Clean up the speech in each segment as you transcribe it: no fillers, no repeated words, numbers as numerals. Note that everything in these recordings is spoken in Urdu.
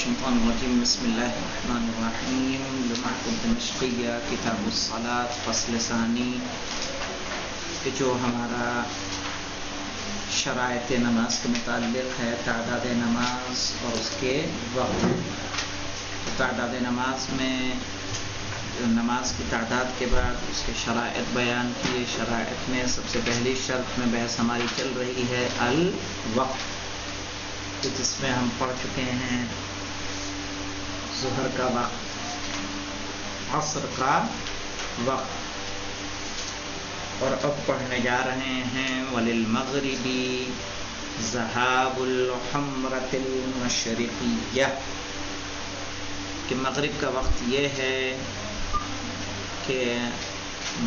الشیطان الرجیم بسم اللہ الرحمن الرحیم جماعت دمشقیہ کتاب الصلاۃ فصل ثانی کہ جو ہمارا شرائط نماز کے متعلق ہے، تعداد نماز اور اس کے وقت۔ تعداد نماز میں نماز کی تعداد کے بعد اس کے شرائط بیان کیے۔ شرائط میں سب سے پہلی شرط میں بحث ہماری چل رہی ہے الوقت، جس میں ہم پڑھ چکے ہیں ظہر کا وقت، عصر کا وقت، اور اب پڑھنے جا رہے ہیں وَلِلْمَغْرِبِ ذَهَابُ الْحُمْرَةِ الْمَشْرِقِيَّةِ، کہ مغرب کا وقت یہ ہے کہ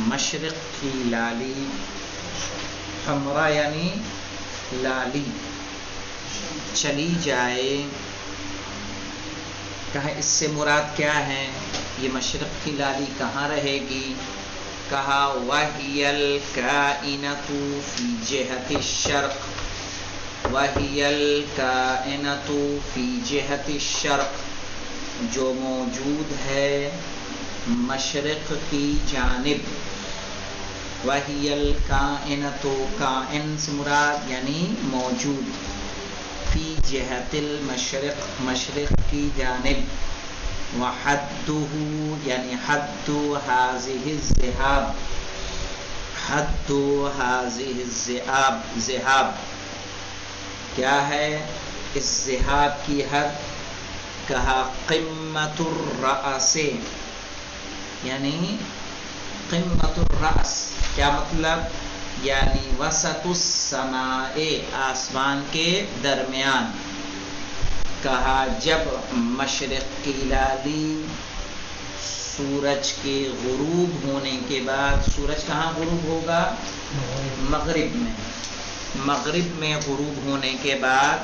مشرق کی لالی، حمرہ یعنی لالی، چلی جائے۔ کہا اس سے مراد کیا ہے؟ یہ مشرق کی لالی کہاں رہے گی؟ کہا وَهِيَ الْكَائِنَةُ فِي جِهَةِ الشَّرْقِ، وَهِيَ الْكَائِنَةُ فِي جِهَةِ الشَّرْقِ، جو موجود ہے مشرق کی جانب۔ وَهِيَ الْكَائِنَةُ، کائن سے مراد یعنی موجود، فی جہت المشرق، مشرق کی جانب۔ وحدہ یعنی حد ہذہ الذہاب، حد ہذہ الذہاب، ذہاب کیا ہے؟ اس ذہاب کی حد کہا قمۃ الرأس، یعنی قمۃ الرأس کیا مطلب؟ یعنی وسط السماء، آسمان کے درمیان۔ کہا جب مشرق کی لالی سورج کے غروب ہونے کے بعد، سورج کہاں غروب ہوگا؟ مغرب میں۔ مغرب میں غروب ہونے کے بعد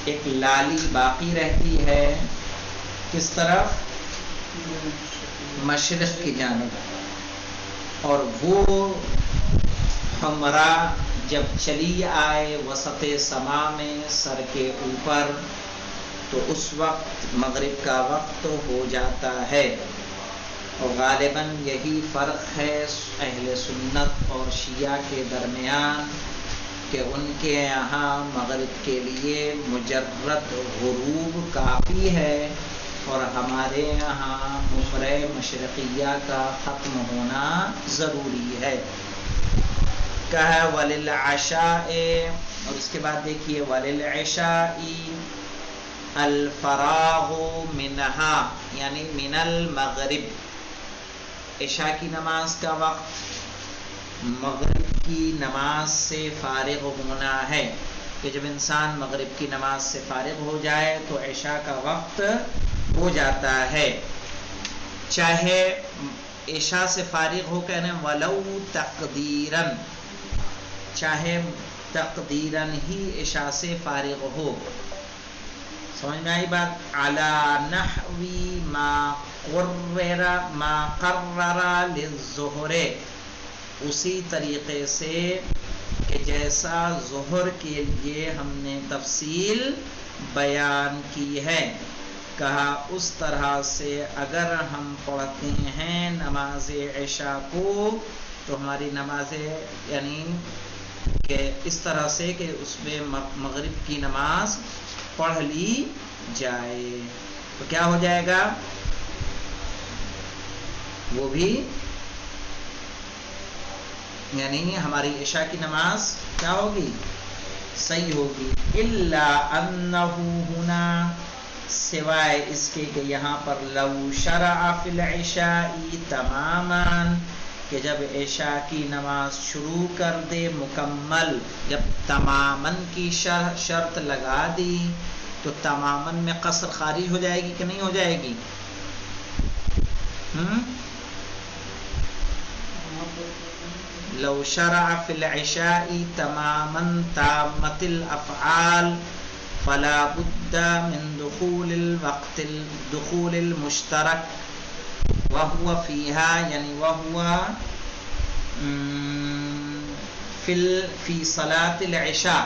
ایک لالی باقی رہتی ہے کس طرف؟ مشرق کی جانب، اور وہ حمرہ جب چلی آئے وسط سما میں، سر کے اوپر، تو اس وقت مغرب کا وقت ہو جاتا ہے۔ اور غالباً یہی فرق ہے اہل سنت اور شیعہ کے درمیان کہ ان کے یہاں مغرب کے لیے مجرد غروب کافی ہے، اور ہمارے یہاں عمرہ مشرقیہ کا ختم ہونا ضروری ہے۔ کہا وَلِلْعَشَاءِ، اور اس کے بعد دیکھیے وَلِلْعِشَاءِ الْفَرَاغُ مِنْهَا، یعنی من المغرب، عشاء کی نماز کا وقت مغرب کی نماز سے فارغ ہونا ہے، کہ جب انسان مغرب کی نماز سے فارغ ہو جائے تو عشاء کا وقت ہو جاتا ہے۔ چاہے عشاء سے فارغ ہو کہنے وَلَوْ تَقْدِيرًا، چاہے تقدیراً ہی عشاء سے فارغ ہو۔ سمجھ میں آئی بات؟ عَلَى نَحْوِ مَا قَرَّرَ لِلظُّهْرِ، اسی طریقے سے کہ جیسا ظہر کے لیے ہم نے تفصیل بیان کی ہے۔ کہا اس طرح سے اگر ہم پڑھتے ہیں نماز عشاء کو تو ہماری نماز یعنی کہ اس طرح سے کہ اس میں مغرب کی نماز پڑھ لی جائے، تو کیا ہو جائے گا؟ وہ بھی یعنی ہماری عشاء کی نماز کیا ہوگی؟ صحیح ہوگی۔ الا انہ ہنا، سوائے اس کے کہ یہاں پر لو شرع فی العشاء تماما، کہ جب عشاء کی نماز شروع کر دے مکمل، جب تماماً کی شرط لگا دی تو تماماً میں قصر خارج ہو جائے گی کہ نہیں ہو جائے گی؟ لو شرع فی العشاء تماما تامت الافعال فلا بد من دخول الوقت، دخول المشترک، وهو فيها یعنی وهو فی صلاة العشاء،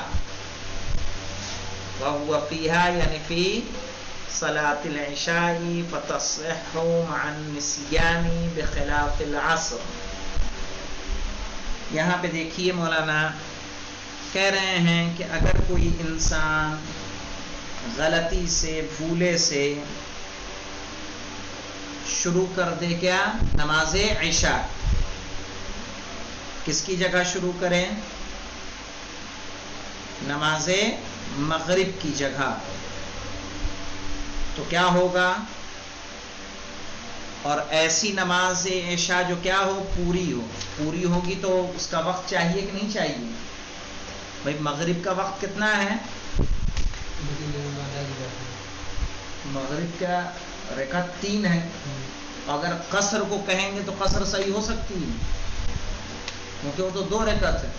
وهو فيها یعنی فی صلاة العشاء فتصح مع النسيان بخلاف العصر. یہاں پہ دیکھیے مولانا کہہ رہے ہیں کہ اگر کوئی انسان غلطی سے بھولے سے شروع کر دے کیا نماز عشاء، کس کی جگہ شروع کریں؟ نماز مغرب کی جگہ، تو کیا ہوگا؟ اور ایسی نماز عشاء جو کیا ہو پوری ہوگی تو اس کا وقت چاہیے کہ نہیں چاہیے؟ بھائی مغرب کا وقت کتنا ہے؟ مغرب کا رکعت 3 ہے. اگر قصر کو کہیں گے تو قصر صحیح ہو سکتی ہے کیونکہ وہ تو 2 رکعت ہے.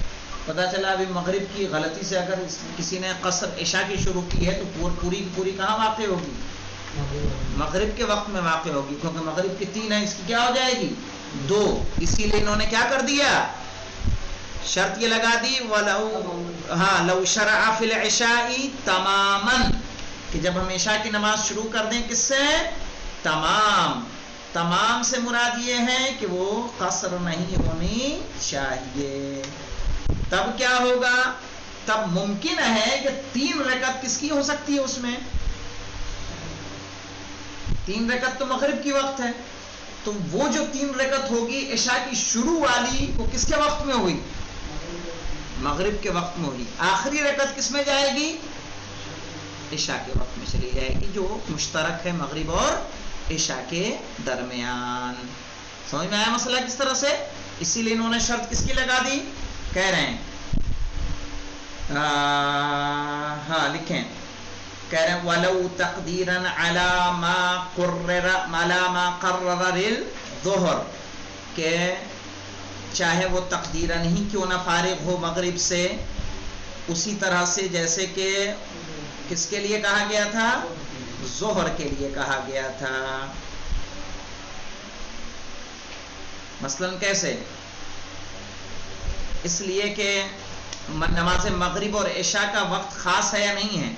پتہ چلا ابھی مغرب کی غلطی سے اگر کسی نے قصر عشاء کی شروع کی ہے تو پوری کہاں واقع ہوگی؟ مغرب کے وقت میں واقع ہوگی، کیونکہ مغرب کی 3 ہے، اس کی کیا ہو جائے گی؟ 2. اسی لیے انہوں نے کیا کر دیا؟ شرط یہ لگا دی لو شرع فی العشاء تماما، کہ جب ہم عشاء کی نماز شروع کر دیں کس سے؟ تمام سے مراد یہ ہے کہ وہ قصر نہیں ہونی چاہیے. تب کیا ہوگا؟ تب ممکن ہے کہ 3 رکعت کس کی ہو سکتی ہے؟ اس میں 3 رکعت تو مغرب کی وقت ہے، تو وہ جو 3 رکعت ہوگی عشاء کی شروع والی وہ کس کے وقت میں ہوئی؟ مغرب کے وقت میں ہوئی. آخری رکعت کس میں جائے گی؟ عشاء کے وقت میں چلی جائے گی، جو مشترک ہے مغرب اور عشاء کے درمیان. سمجھ میں آیا مسئلہ کس طرح سے؟ اسی لیے انہوں نے شرط کس کی لگا دی؟ کہہ رہے ہیں لکھیں، کہہ رہے ہیں وَلَوْ تَقْدِيرًا عَلَى مَا قَرَّرَ لِلظُّهْرِ، کہ چاہے وہ تقدیرًا ہی کیوں نہ فارغ ہو مغرب سے، اسی طرح سے جیسے کہ کس کے لیے کہا گیا تھا؟ ظہر کے لیے کہا گیا تھا. مثلاً کیسے؟ اس لیے کہ نماز مغرب اور عشاء کا وقت خاص ہے یا نہیں ہے؟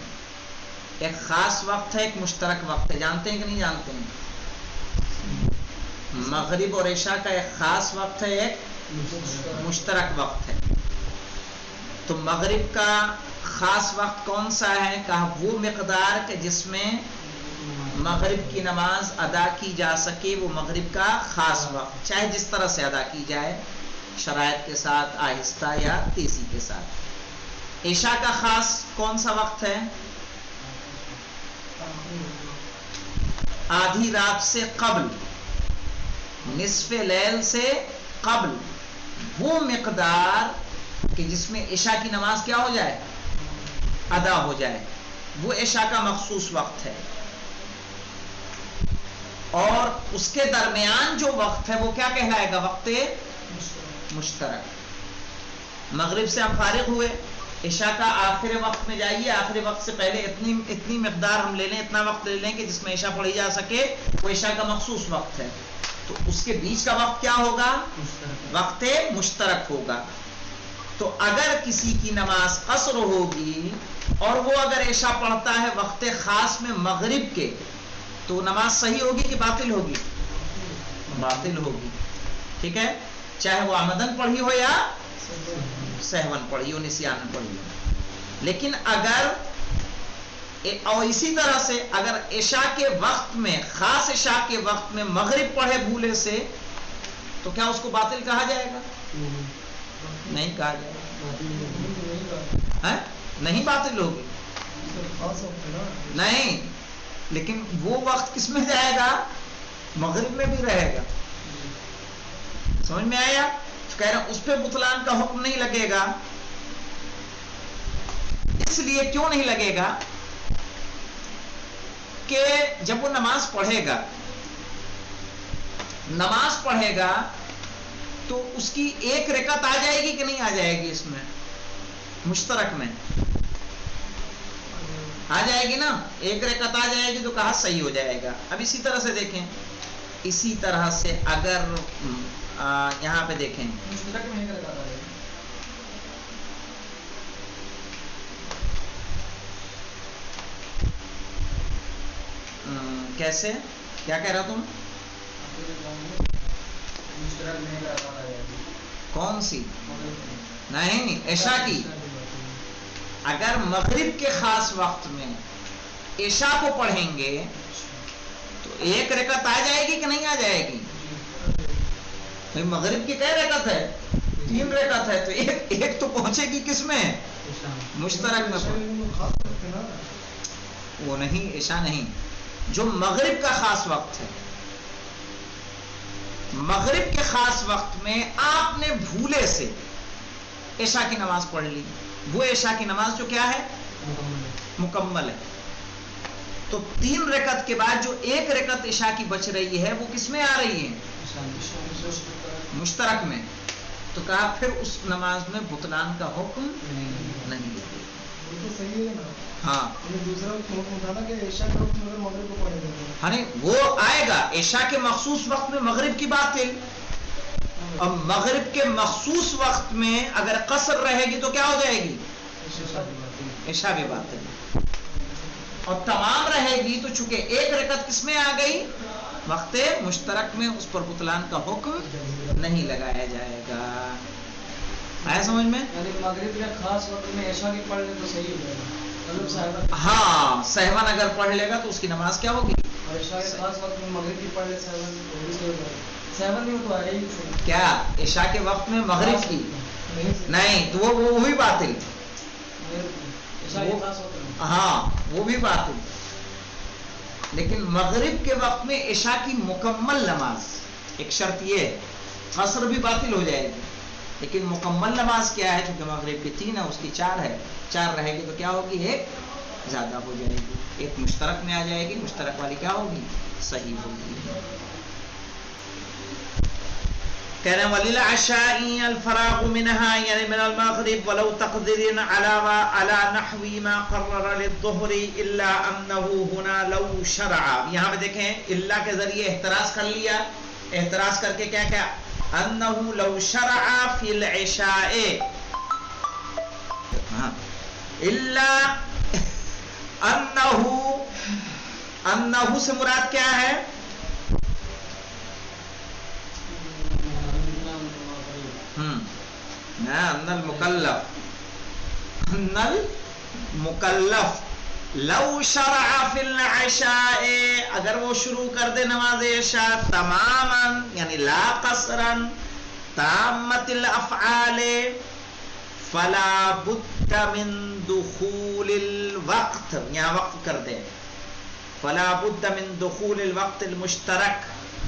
ایک خاص وقت ہے، ایک مشترک وقت ہے. جانتے ہیں کہ نہیں جانتے ہیں؟ مغرب اور عشاء کا ایک خاص وقت ہے، ایک مشترک وقت ہے. تو مغرب کا خاص وقت کون سا ہے؟ کہا وہ مقدار کہ جس میں مغرب کی نماز ادا کی جا سکے، وہ مغرب کا خاص وقت، چاہے جس طرح سے ادا کی جائے، شرائط کے ساتھ، آہستہ یا تیزی کے ساتھ. عشاء کا خاص کون سا وقت ہے؟ آدھی رات سے قبل، نصف لیل سے قبل، وہ مقدار کہ جس میں عشاء کی نماز کیا ہو جائے؟ ادا ہو جائے، وہ عشاء کا مخصوص وقت ہے. اور اس کے درمیان جو وقت ہے وہ کیا کہلائے گا؟ وقت مشترک. مغرب سے ہم فارغ ہوئے، عشاء کا آخر وقت میں جائیے، آخر وقت سے پہلے اتنی مقدار ہم لے لیں، اتنا وقت لے لیں کہ جس میں عشاء پڑھی جا سکے، وہ عشاء کا مخصوص وقت ہے. تو اس کے بیچ کا وقت کیا ہوگا؟ وقت مشترک ہوگا. تو اگر کسی کی نماز قصر ہوگی اور وہ اگر عشاء پڑھتا ہے وقت خاص میں مغرب کے، تو نماز صحیح ہوگی کہ باطل ہوگی؟ باطل ہوگی. ٹھیک ہے، چاہے وہ عمدن پڑھی ہو یا سہون پڑھی ہو، نسیان پڑھی ہو. لیکن اگر اور اسی طرح سے اگر عشاء کے وقت میں، خاص عشاء کے وقت میں مغرب پڑھے بھولے سے، تو کیا اس کو باطل کہا جائے گا؟ نہیں کہا جائے گا. نہیں باطل ہوگی، نہیں. لیکن وہ وقت کس میں جائے گا؟ مغرب میں بھی رہے گا. سمجھ میں آیا؟ کہہ رہا ہوں اس پہ بطلان کا حکم نہیں لگے گا. اس لیے کیوں نہیں لگے گا کہ جب وہ نماز پڑھے گا تو اس کی ایک رکعت آ جائے گی کہ نہیں آ جائے گی؟ اس میں مشترک میں آ جائے گی نا، ایک رکعت آ جائے گی تو کہا صحیح ہو جائے گا. اب اسی طرح سے دیکھیں، اسی طرح سے اگر یہاں پہ دیکھیں کیسے؟ کیا کہہ رہا تم؟ کون سی؟ نہیں، عشاء کی. اگر مغرب کے خاص وقت میں عشاء کو پڑھیں گے تو ایک رکعت آ جائے گی کہ نہیں آ جائے گی؟ مغرب کی کئی رکعت ہے؟ 3 رکعت ہے، تو ایک تو پہنچے گی کس میں؟ مشترک میں. وہ نہیں، عشاء نہیں، جو مغرب کا خاص وقت ہے. مغرب کے خاص وقت میں آپ نے بھولے سے عشاء کی نماز پڑھ لی، وہ عشاء کی نماز جو کیا ہے؟ مکمل ہے. تو 3 رکعت کے بعد جو 1 رکعت عشاء کی بچ رہی ہے وہ کس میں آ رہی ہے؟ مشترک میں. تو کہا پھر اس نماز میں بطلان کا حکم نہیں ہے. ہاں وہ آئے گا عشاء کے مخصوص وقت میں مغرب کی باطل، اور مغرب کے مخصوص وقت میں اگر قصر رہے گی تو کیا ہو جائے گی؟ عشاء بھی باطل. اور تمام رہے گی تو چونکہ 1 رکعت کس میں آ گئی؟ وقت مشترک میں، اس پر بطلان کا حکم نہیں لگایا جائے گا. آیا سمجھ میں؟ مغرب کے خاص وقت میں عشاء کی پڑھ لے تو صحیح ہو جائے گا. ہاں سہون اگر پڑھ لے گا تو اس کی نماز کیا ہوگی؟ اور عشاء کے خاص وقت میں مغرب کی پڑھ لے سہون نہیں تو آ رہی. کیا عشاء کے وقت میں مغرب کی؟ نہیں، تو وہی باطل. ہاں وہ بھی باطل. لیکن مغرب کے وقت میں عشاء کی مکمل نماز، ایک شرط یہ ہے، قصر بھی باطل ہو جائے گی لیکن مکمل نماز کیا ہے؟ چونکہ مغرب کی 3 ہے، اس کی 4 ہے، 4 رہے گی تو کیا ہوگی؟ 1 زیادہ ہو جائے گی، 1 مشترک میں آ جائے گی. مشترک والی کیا ہوگی؟ صحیح ہوگی. کہہ رہے ہیں وَلِلْعَشَاءِ الْفَرَاغُ مِنْهَا یعنی من المغرب وَلَوْ تَقْدِرٍ عَلَى نَحْوِ مَا قَرَّرَ لِلظُّهْرِ إِلَّا أَنَّهُ هُنَا لَوْ شَرَعَ. یہاں پہ دیکھیں الا کے ذریعے احتراز کر لیا. احتراز کر کے کیا کیا؟ أَنَّهُ لَوْ شَرَعَ فِي الْعِشَاءِ إِلَّا أَنَّهُ سے مراد کیا ہے؟ ان المکلف لو شرع فی العشاء، اگر وہ شروع کر دے نماز عشاء تماما یعنی لا قصرا تامت الافعال فلا بد من دخول الوقت، یہاں وقت کر دے فلا بد من دخول الوقت المشترک،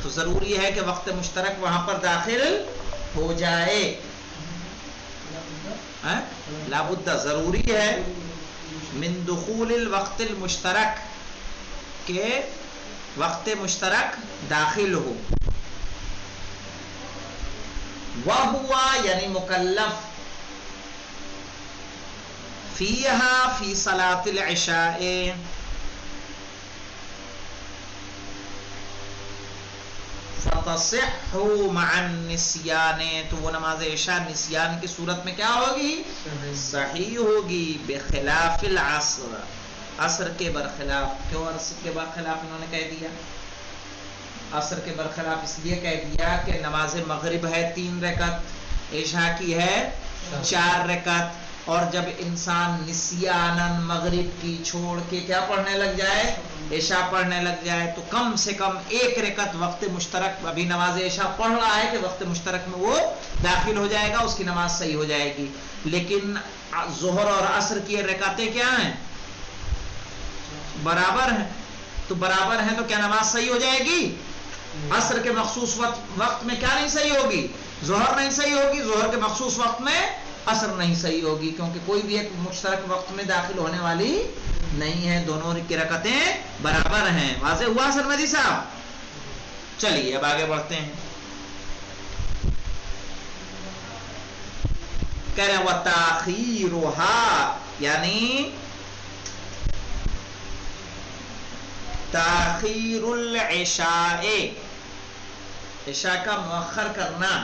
تو ضروری ہے کہ وقت مشترک وہاں پر داخل ہو جائے. لابد ضروری ہے من دخول الوقت المشترک کہ وقت مشترک داخل ہو. وَهُوَ یعنی مکلف فیہا فی صلاة العشاء فتصح مع النسیان، تو وہ نماز عشاء نسیان کی صورت میں کیا ہوگی؟ صحیح ہوگی. بخلاف العصر، عصر کے برخلاف. کیوں عصر کے برخلاف انہوں نے کہہ دیا؟ عصر کے برخلاف اس لیے کہہ دیا کہ نماز مغرب ہے 3 رکعت، عشاء کی ہے 4 رکعت، اور جب انسان نسیانن مغرب کی چھوڑ کے کیا پڑھنے لگ جائے؟ عشاء پڑھنے لگ جائے، تو کم سے کم 1 رکعت وقت مشترک، ابھی نماز عشاء پڑھ رہا ہے کہ وقت مشترک میں وہ داخل ہو جائے گا، اس کی نماز صحیح ہو جائے گی. لیکن ظہر اور عصر کی رکعتیں کیا ہیں؟ برابر ہیں. تو برابر ہیں تو کیا نماز صحیح ہو جائے گی؟ عصر کے مخصوص وقت میں کیا نہیں صحیح ہوگی؟ ظہر نہیں صحیح ہوگی. ظہر کے مخصوص وقت میں عصر نہیں صحیح ہوگی، کیونکہ کوئی بھی ایک مشترک وقت میں داخل ہونے والی نہیں ہے. دونوں کی رکعتیں برابر ہیں. واضح ہوا سرمدی صاحب؟ چلیے اب آگے بڑھتے ہیں. کہہ رہے ہیں وَتَأْخِيرُهَا یعنی تاخیر العشاء، عشاء کا مؤخر کرنا،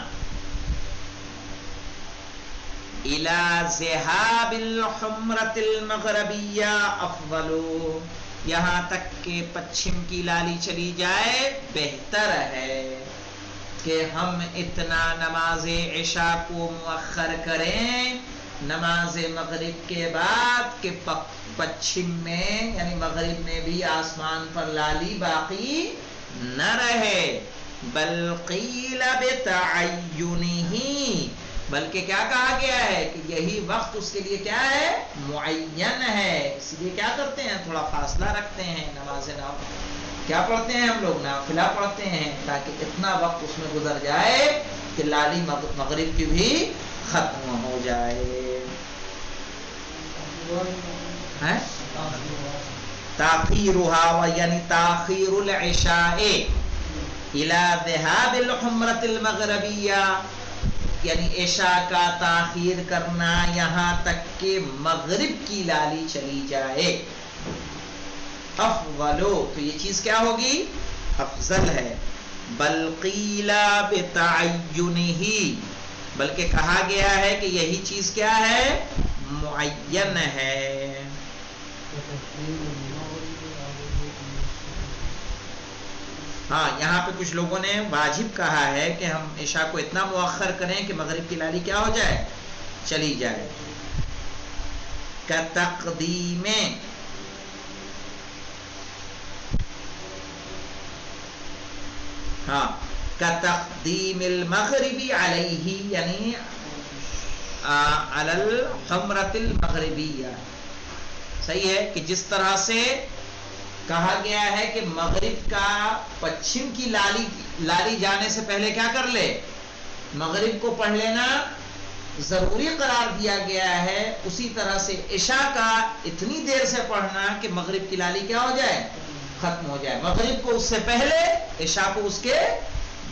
الى ذهاب الحمرة المغربية افضل، یہاں تک کہ پچھم کی لالی چلی جائے بہتر ہے کہ ہم اتنا نماز عشاء کو مؤخر کریں نماز مغرب کے بعد کہ پچھم میں یعنی مغرب میں بھی آسمان پر لالی باقی نہ رہے. بل قیل بتعینہ، بلکہ کیا کہا گیا ہے کہ یہی وقت اس کے لیے کیا ہے، معین ہے. اس لیے کیا کرتے ہیں، تھوڑا فاصلہ رکھتے ہیں. نماز کیا پڑھتے ہیں ہم لوگ، نافلہ پڑھتے ہیں تاکہ اتنا وقت اس میں گزر جائے کہ لالی مغرب کی بھی ختم ہو جائے. تاخیرها یعنی تاخیر العشاء الى ذهاب الحمرة المغربیہ، یعنی عشاء کا تاخیر کرنا یہاں تک کہ مغرب کی لالی چلی جائے. افضلو، تو یہ چیز کیا ہوگی، افضل ہے. بل قیل بتعینہ، بلکہ کہا گیا ہے کہ یہی چیز کیا ہے، معین ہے. ہاں یہاں پہ کچھ لوگوں نے واجب کہا ہے کہ ہم عشاء کو اتنا مؤخر کریں کہ مغرب کی لالی کیا ہو جائے، چلی جائے. کتقدیم، ہاں کتقدیم المغربی علیہ یعنی علی الحمرۃ المغربیہ. صحیح ہے کہ جس طرح سے کہا گیا ہے کہ مغرب کا پچھم کی لالی جانے سے پہلے کیا کر لے، مغرب کو پڑھ لینا ضروری قرار دیا گیا ہے، اسی طرح سے عشاء کا اتنی دیر سے پڑھنا کہ مغرب کی لالی کیا ہو جائے، ختم ہو جائے. مغرب کو اس سے پہلے، عشاء کو اس کے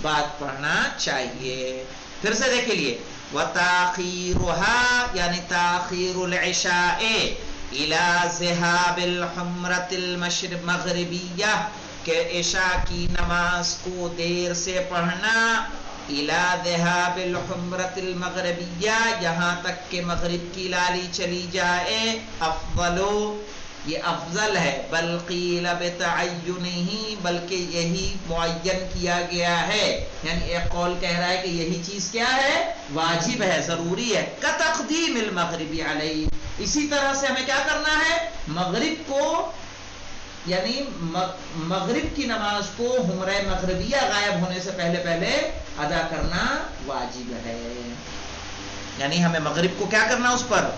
بعد پڑھنا چاہیے. پھر سے دیکھ لیے، وَتَاخِيرُهَا یعنی تاخیر العشاء الى ذهاب الحمرۃ المغربیہ، کہ عشاء کی نماز کو دیر سے پڑھنا، الى ذهاب الحمرۃ المغربیہ یہاں تک کہ مغرب کی لالی چلی جائے. افضلو، یہ افضل ہے. بل قیل بتعینہ، بلکہ یہی معین کیا گیا ہے. یعنی ایک قول کہہ رہا ہے کہ یہی چیز کیا ہے، واجب ہے، ضروری ہے. کتقدیم المغربی علیہ، اسی طرح سے ہمیں کیا کرنا ہے، مغرب کو یعنی مغرب کی نماز کو حمرہ مغربیہ غائب ہونے سے پہلے ادا کرنا واجب ہے. یعنی ہمیں مغرب کو کیا کرنا، اس پر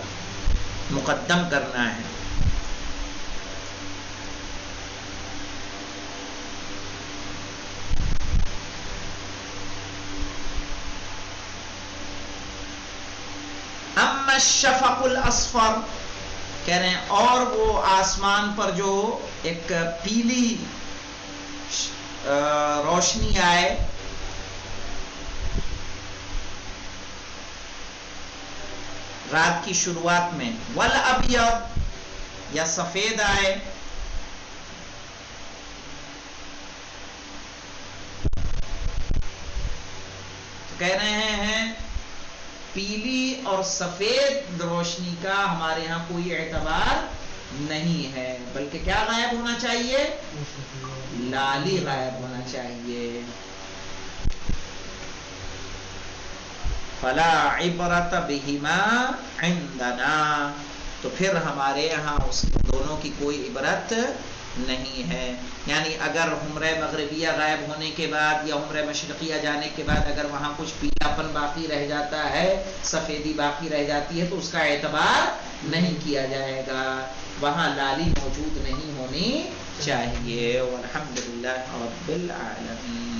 مقدم کرنا ہے. اما الشفق الاصفر، کہہ رہے ہیں اور وہ آسمان پر جو ایک پیلی روشنی آئے، رات کی شروعات میں، والابیض یا سفید آئے، تو کہہ رہے ہیں پیلی اور سفید روشنی کا ہمارے ہاں کوئی اعتبار نہیں ہے، بلکہ کیا غائب ہونا چاہیے، لالی غائب ہونا چاہیے. فلا عبرت بہما عندنا، تو پھر ہمارے یہاں اس دونوں کی کوئی عبرت نہیں ہے. یعنی اگر حمرہ مغربیہ غائب ہونے کے بعد یا حمرہ مشرقیہ جانے کے بعد اگر وہاں کچھ پیلاپن باقی رہ جاتا ہے، سفیدی باقی رہ جاتی ہے، تو اس کا اعتبار نہیں کیا جائے گا، وہاں لالی موجود نہیں ہونی چاہیے. والحمدللہ رب العالمین.